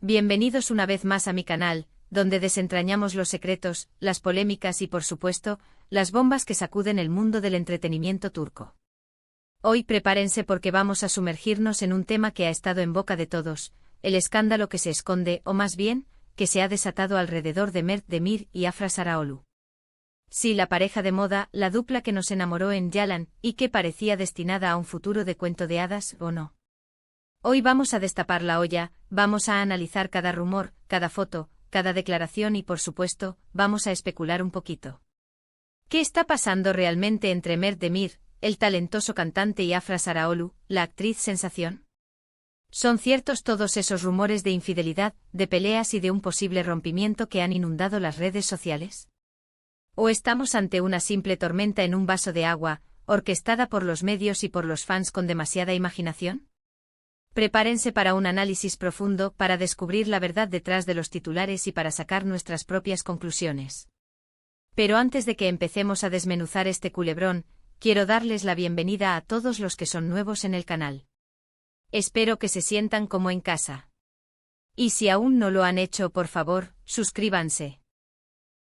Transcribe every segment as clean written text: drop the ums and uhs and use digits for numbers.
Bienvenidos una vez más a mi canal, donde desentrañamos los secretos, las polémicas y por supuesto, las bombas que sacuden el mundo del entretenimiento turco. Hoy prepárense porque vamos a sumergirnos en un tema que ha estado en boca de todos, el escándalo que se esconde, o más bien, que se ha desatado alrededor de Mert Demir y Afra Sarıoğlu. Sí, la pareja de moda, la dupla que nos enamoró en Yalan, y que parecía destinada a un futuro de cuento de hadas, ¿o no? Hoy vamos a destapar la olla, vamos a analizar cada rumor, cada foto, cada declaración y por supuesto, vamos a especular un poquito. ¿Qué está pasando realmente entre Mert Demir, el talentoso cantante, y Afra Sarıoğlu, la actriz sensación? ¿Son ciertos todos esos rumores de infidelidad, de peleas y de un posible rompimiento que han inundado las redes sociales? ¿O estamos ante una simple tormenta en un vaso de agua, orquestada por los medios y por los fans con demasiada imaginación? Prepárense para un análisis profundo, para descubrir la verdad detrás de los titulares y para sacar nuestras propias conclusiones. Pero antes de que empecemos a desmenuzar este culebrón, quiero darles la bienvenida a todos los que son nuevos en el canal. Espero que se sientan como en casa. Y si aún no lo han hecho, por favor, suscríbanse.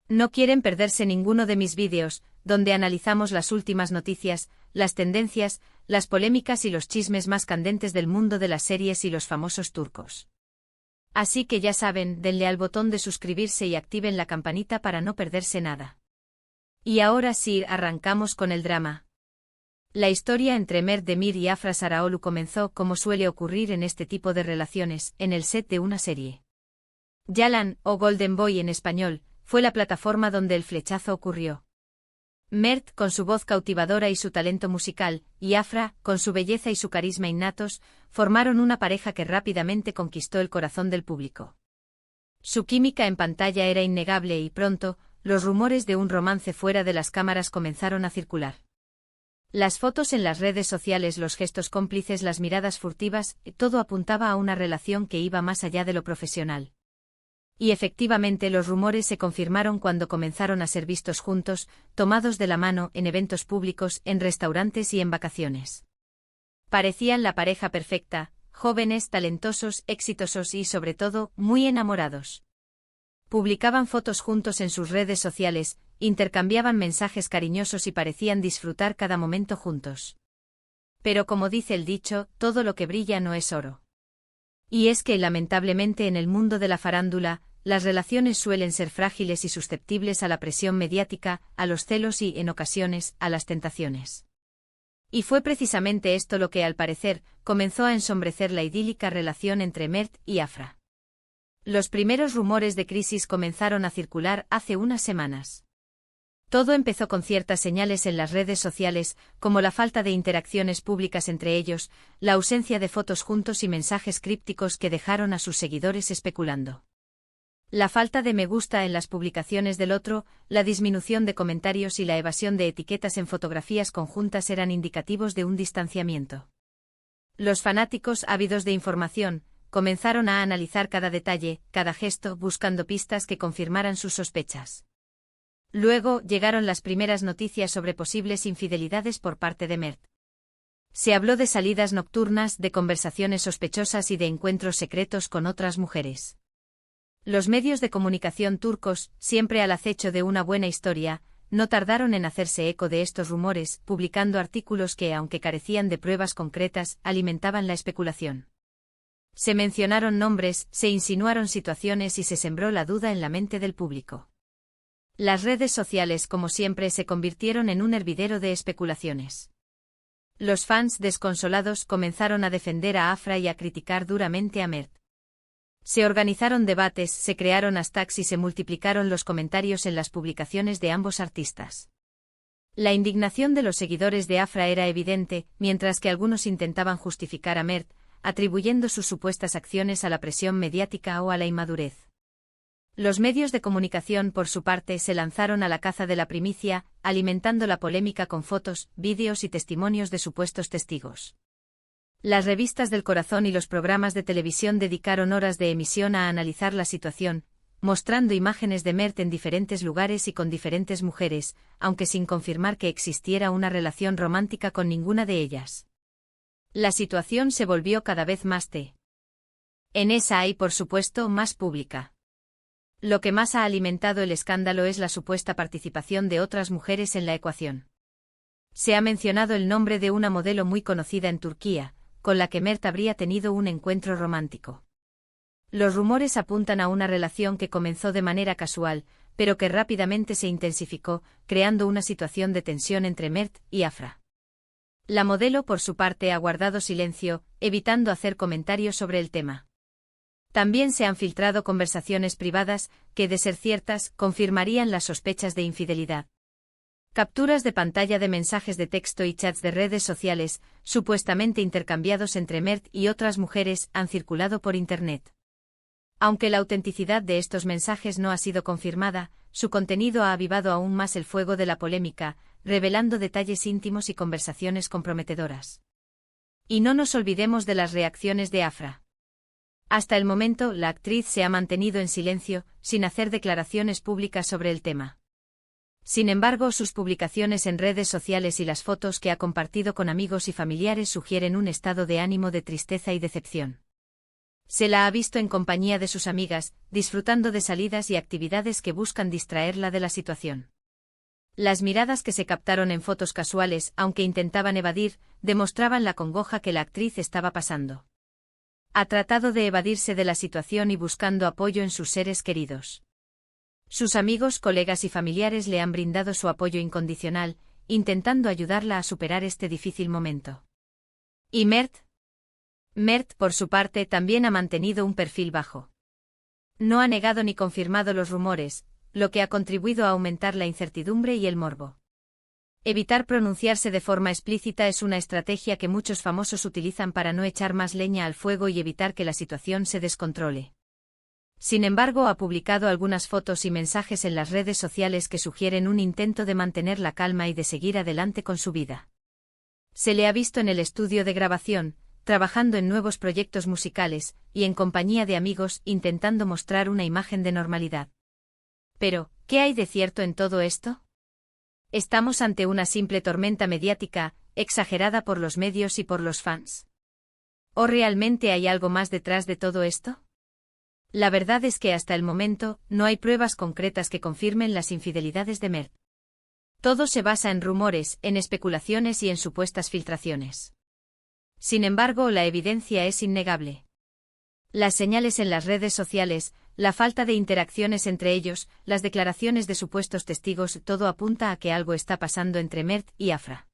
No quieren perderse ninguno de mis vídeos, donde analizamos las últimas noticias, las tendencias, las polémicas y los chismes más candentes del mundo de las series y los famosos turcos. Así que ya saben, denle al botón de suscribirse y activen la campanita para no perderse nada. Y ahora sí, arrancamos con el drama. La historia entre Mert Demir y Afra Sarıoğlu comenzó, como suele ocurrir en este tipo de relaciones, en el set de una serie. Yalan, o Golden Boy en español, fue la plataforma donde el flechazo ocurrió. Mert, con su voz cautivadora y su talento musical, y Afra, con su belleza y su carisma innatos, formaron una pareja que rápidamente conquistó el corazón del público. Su química en pantalla era innegable y pronto, los rumores de un romance fuera de las cámaras comenzaron a circular. Las fotos en las redes sociales, los gestos cómplices, las miradas furtivas, todo apuntaba a una relación que iba más allá de lo profesional. Y efectivamente los rumores se confirmaron cuando comenzaron a ser vistos juntos, tomados de la mano, en eventos públicos, en restaurantes y en vacaciones. Parecían la pareja perfecta, jóvenes, talentosos, exitosos y, sobre todo, muy enamorados. Publicaban fotos juntos en sus redes sociales, intercambiaban mensajes cariñosos y parecían disfrutar cada momento juntos. Pero como dice el dicho, todo lo que brilla no es oro. Y es que, lamentablemente, en el mundo de la farándula, las relaciones suelen ser frágiles y susceptibles a la presión mediática, a los celos y, en ocasiones, a las tentaciones. Y fue precisamente esto lo que, al parecer, comenzó a ensombrecer la idílica relación entre Mert y Afra. Los primeros rumores de crisis comenzaron a circular hace unas semanas. Todo empezó con ciertas señales en las redes sociales, como la falta de interacciones públicas entre ellos, la ausencia de fotos juntos y mensajes crípticos que dejaron a sus seguidores especulando. La falta de me gusta en las publicaciones del otro, la disminución de comentarios y la evasión de etiquetas en fotografías conjuntas eran indicativos de un distanciamiento. Los fanáticos, ávidos de información, comenzaron a analizar cada detalle, cada gesto, buscando pistas que confirmaran sus sospechas. Luego llegaron las primeras noticias sobre posibles infidelidades por parte de Mert. Se habló de salidas nocturnas, de conversaciones sospechosas y de encuentros secretos con otras mujeres. Los medios de comunicación turcos, siempre al acecho de una buena historia, no tardaron en hacerse eco de estos rumores, publicando artículos que, aunque carecían de pruebas concretas, alimentaban la especulación. Se mencionaron nombres, se insinuaron situaciones y se sembró la duda en la mente del público. Las redes sociales, como siempre, se convirtieron en un hervidero de especulaciones. Los fans, desconsolados, comenzaron a defender a Afra y a criticar duramente a Mert. Se organizaron debates, se crearon hashtags y se multiplicaron los comentarios en las publicaciones de ambos artistas. La indignación de los seguidores de Afra era evidente, mientras que algunos intentaban justificar a Mert, atribuyendo sus supuestas acciones a la presión mediática o a la inmadurez. Los medios de comunicación, por su parte, se lanzaron a la caza de la primicia, alimentando la polémica con fotos, vídeos y testimonios de supuestos testigos. Las revistas del corazón y los programas de televisión dedicaron horas de emisión a analizar la situación, mostrando imágenes de Mert en diferentes lugares y con diferentes mujeres, aunque sin confirmar que existiera una relación romántica con ninguna de ellas. La situación se volvió cada vez más tensa. En esa hay, por supuesto, más pública. Lo que más ha alimentado el escándalo es la supuesta participación de otras mujeres en la ecuación. Se ha mencionado el nombre de una modelo muy conocida en Turquía, con la que Mert habría tenido un encuentro romántico. Los rumores apuntan a una relación que comenzó de manera casual, pero que rápidamente se intensificó, creando una situación de tensión entre Mert y Afra. La modelo, por su parte, ha guardado silencio, evitando hacer comentarios sobre el tema. También se han filtrado conversaciones privadas que, de ser ciertas, confirmarían las sospechas de infidelidad. Capturas de pantalla de mensajes de texto y chats de redes sociales, supuestamente intercambiados entre Mert y otras mujeres, han circulado por Internet. Aunque la autenticidad de estos mensajes no ha sido confirmada, su contenido ha avivado aún más el fuego de la polémica, revelando detalles íntimos y conversaciones comprometedoras. Y no nos olvidemos de las reacciones de Afra. Hasta el momento, la actriz se ha mantenido en silencio, sin hacer declaraciones públicas sobre el tema. Sin embargo, sus publicaciones en redes sociales y las fotos que ha compartido con amigos y familiares sugieren un estado de ánimo de tristeza y decepción. Se la ha visto en compañía de sus amigas, disfrutando de salidas y actividades que buscan distraerla de la situación. Las miradas que se captaron en fotos casuales, aunque intentaban evadir, demostraban la congoja que la actriz estaba pasando. Ha tratado de evadirse de la situación y buscando apoyo en sus seres queridos. Sus amigos, colegas y familiares le han brindado su apoyo incondicional, intentando ayudarla a superar este difícil momento. ¿Y Mert? Mert, por su parte, también ha mantenido un perfil bajo. No ha negado ni confirmado los rumores, lo que ha contribuido a aumentar la incertidumbre y el morbo. Evitar pronunciarse de forma explícita es una estrategia que muchos famosos utilizan para no echar más leña al fuego y evitar que la situación se descontrole. Sin embargo, ha publicado algunas fotos y mensajes en las redes sociales que sugieren un intento de mantener la calma y de seguir adelante con su vida. Se le ha visto en el estudio de grabación, trabajando en nuevos proyectos musicales, y en compañía de amigos, intentando mostrar una imagen de normalidad. Pero, ¿qué hay de cierto en todo esto? ¿Estamos ante una simple tormenta mediática, exagerada por los medios y por los fans? ¿O realmente hay algo más detrás de todo esto? La verdad es que hasta el momento, no hay pruebas concretas que confirmen las infidelidades de Mert. Todo se basa en rumores, en especulaciones y en supuestas filtraciones. Sin embargo, la evidencia es innegable. Las señales en las redes sociales, la falta de interacciones entre ellos, las declaraciones de supuestos testigos, todo apunta a que algo está pasando entre Mert y Afra.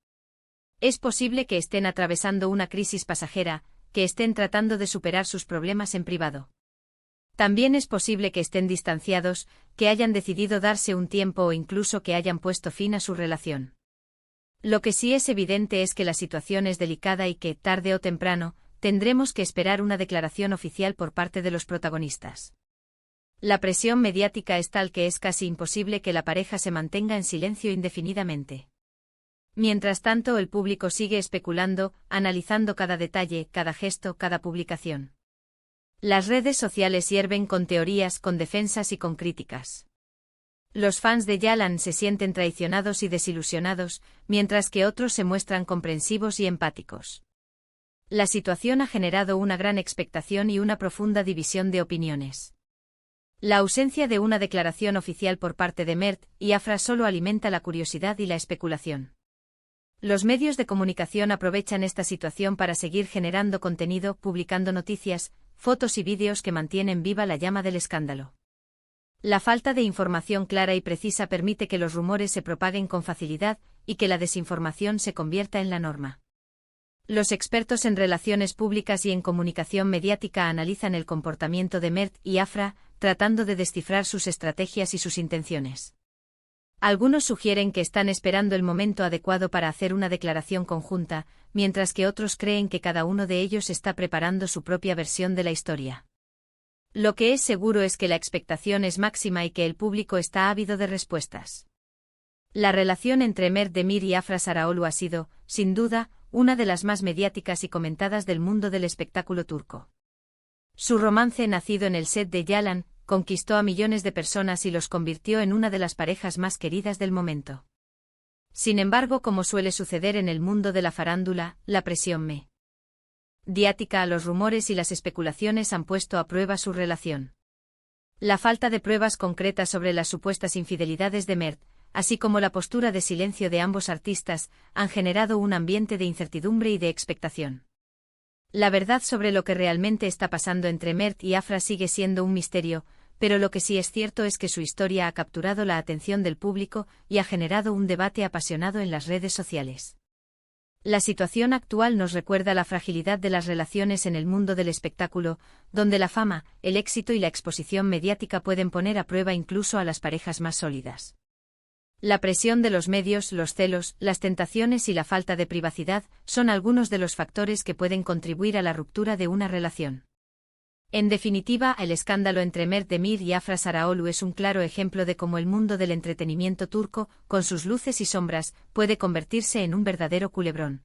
Es posible que estén atravesando una crisis pasajera, que estén tratando de superar sus problemas en privado. También es posible que estén distanciados, que hayan decidido darse un tiempo o incluso que hayan puesto fin a su relación. Lo que sí es evidente es que la situación es delicada y que, tarde o temprano, tendremos que esperar una declaración oficial por parte de los protagonistas. La presión mediática es tal que es casi imposible que la pareja se mantenga en silencio indefinidamente. Mientras tanto, el público sigue especulando, analizando cada detalle, cada gesto, cada publicación. Las redes sociales hierven con teorías, con defensas y con críticas. Los fans de Yalan se sienten traicionados y desilusionados, mientras que otros se muestran comprensivos y empáticos. La situación ha generado una gran expectación y una profunda división de opiniones. La ausencia de una declaración oficial por parte de Mert y Afra solo alimenta la curiosidad y la especulación. Los medios de comunicación aprovechan esta situación para seguir generando contenido, publicando noticias, fotos y vídeos que mantienen viva la llama del escándalo. La falta de información clara y precisa permite que los rumores se propaguen con facilidad y que la desinformación se convierta en la norma. Los expertos en relaciones públicas y en comunicación mediática analizan el comportamiento de Mert y Afra, tratando de descifrar sus estrategias y sus intenciones. Algunos sugieren que están esperando el momento adecuado para hacer una declaración conjunta, mientras que otros creen que cada uno de ellos está preparando su propia versión de la historia. Lo que es seguro es que la expectación es máxima y que el público está ávido de respuestas. La relación entre Mert Demir y Afra Sarıoğlu ha sido, sin duda, una de las más mediáticas y comentadas del mundo del espectáculo turco. Su romance, nacido en el set de Yalan, conquistó a millones de personas y los convirtió en una de las parejas más queridas del momento. Sin embargo, como suele suceder en el mundo de la farándula, la presión mediática a los rumores y las especulaciones han puesto a prueba su relación. La falta de pruebas concretas sobre las supuestas infidelidades de Mert, así como la postura de silencio de ambos artistas, han generado un ambiente de incertidumbre y de expectación. La verdad sobre lo que realmente está pasando entre Mert y Afra sigue siendo un misterio, pero lo que sí es cierto es que su historia ha capturado la atención del público y ha generado un debate apasionado en las redes sociales. La situación actual nos recuerda la fragilidad de las relaciones en el mundo del espectáculo, donde la fama, el éxito y la exposición mediática pueden poner a prueba incluso a las parejas más sólidas. La presión de los medios, los celos, las tentaciones y la falta de privacidad son algunos de los factores que pueden contribuir a la ruptura de una relación. En definitiva, el escándalo entre Mert Demir y Afra Sarıoğlu es un claro ejemplo de cómo el mundo del entretenimiento turco, con sus luces y sombras, puede convertirse en un verdadero culebrón.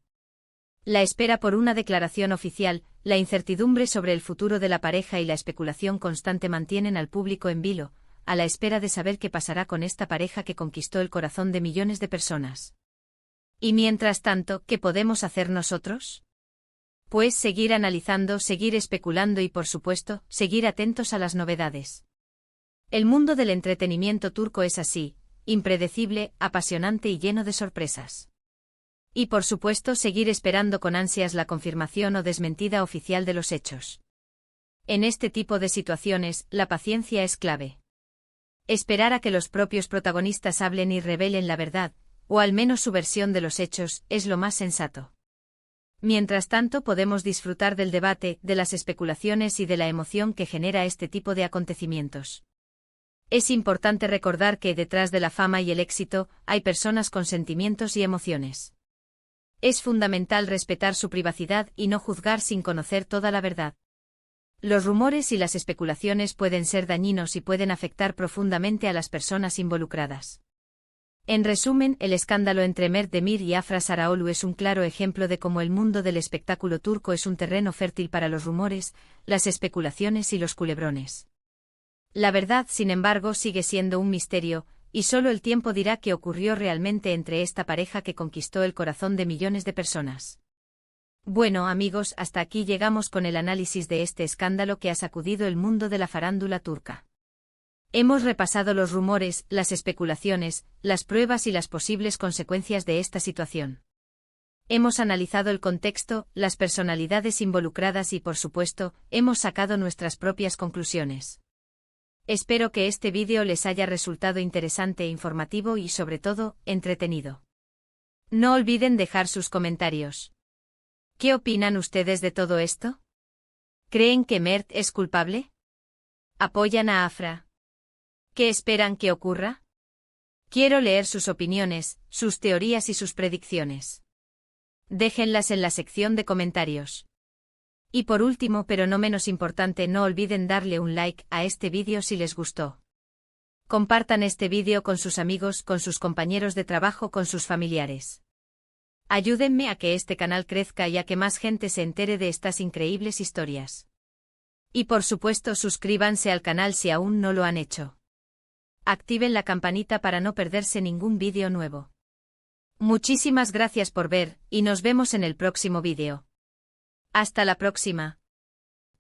La espera por una declaración oficial, la incertidumbre sobre el futuro de la pareja y la especulación constante mantienen al público en vilo, a la espera de saber qué pasará con esta pareja que conquistó el corazón de millones de personas. Y mientras tanto, ¿qué podemos hacer nosotros? Pues seguir analizando, seguir especulando y por supuesto, seguir atentos a las novedades. El mundo del entretenimiento turco es así, impredecible, apasionante y lleno de sorpresas. Y por supuesto seguir esperando con ansias la confirmación o desmentida oficial de los hechos. En este tipo de situaciones, la paciencia es clave. Esperar a que los propios protagonistas hablen y revelen la verdad, o al menos su versión de los hechos, es lo más sensato. Mientras tanto podemos disfrutar del debate, de las especulaciones y de la emoción que genera este tipo de acontecimientos. Es importante recordar que detrás de la fama y el éxito, hay personas con sentimientos y emociones. Es fundamental respetar su privacidad y no juzgar sin conocer toda la verdad. Los rumores y las especulaciones pueden ser dañinos y pueden afectar profundamente a las personas involucradas. En resumen, el escándalo entre Mert Demir y Afra Sarıoğlu es un claro ejemplo de cómo el mundo del espectáculo turco es un terreno fértil para los rumores, las especulaciones y los culebrones. La verdad, sin embargo, sigue siendo un misterio, y solo el tiempo dirá qué ocurrió realmente entre esta pareja que conquistó el corazón de millones de personas. Bueno, amigos, hasta aquí llegamos con el análisis de este escándalo que ha sacudido el mundo de la farándula turca. Hemos repasado los rumores, las especulaciones, las pruebas y las posibles consecuencias de esta situación. Hemos analizado el contexto, las personalidades involucradas y, por supuesto, hemos sacado nuestras propias conclusiones. Espero que este vídeo les haya resultado interesante e informativo y, sobre todo, entretenido. No olviden dejar sus comentarios. ¿Qué opinan ustedes de todo esto? ¿Creen que Mert es culpable? ¿Apoyan a Afra? ¿Qué esperan que ocurra? Quiero leer sus opiniones, sus teorías y sus predicciones. Déjenlas en la sección de comentarios. Y por último, pero no menos importante, no olviden darle un like a este vídeo si les gustó. Compartan este vídeo con sus amigos, con sus compañeros de trabajo, con sus familiares. Ayúdenme a que este canal crezca y a que más gente se entere de estas increíbles historias. Y por supuesto, suscríbanse al canal si aún no lo han hecho. Activen la campanita para no perderse ningún vídeo nuevo. Muchísimas gracias por ver, y nos vemos en el próximo vídeo. Hasta la próxima.